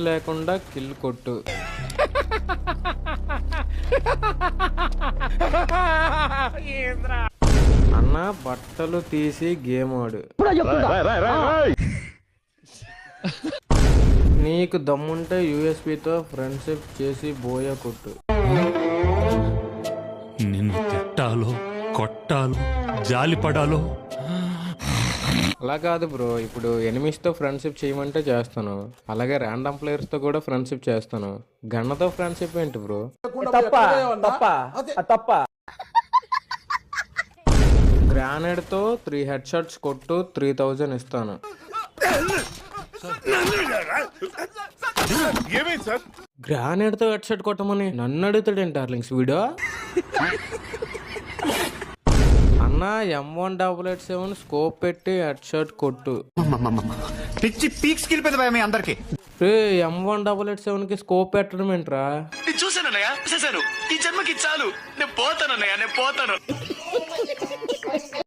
లేకుండా కిల్ కొట్టు. అన్న బట్టలు తీసి గేమ్ ఆడు. నీకు దమ్ముంటే యూఎస్బితో ఫ్రెండ్షిప్ చేసి బోయ కొట్టు. నిన్ను తిట్టాలో కొట్టాలో జాలి పడాలో అలా కాదు బ్రో, ఇప్పుడు ఎనిమిస్తో ఫ్రెండ్షిప్ చేయమంటే చేస్తాను, అలాగే ర్యాండమ్ ప్లేయర్స్తో కూడా ఫ్రెండ్షిప్ చేస్తాను. గన్నతో ఫ్రెండ్షిప్ ఏంటి బ్రో? గ్రానైడ్తో 3 హెడ్ షాట్స్ కొట్టు, 3000 ఇస్తాను. గ్రానైడ్తో హెడ్ షాట్ కొట్టమని నన్ను అడుగుతాడేంటి డార్లింగ్స్ వీడియో? అన్న M1887 స్కోప్ పెట్టి హెడ్ షాట్ కొట్టు. పిచ్చి పీక్స్ కిలిపోయింది భయ మీ అందరికి. M1887 కి స్కోప్ పెట్టడం ఏంట్రా? చూసానన్నయ్య, చూసాను. ఈ జన్మకి చాలు, నేను పోతానన్నయ్య, నేను పోతాను.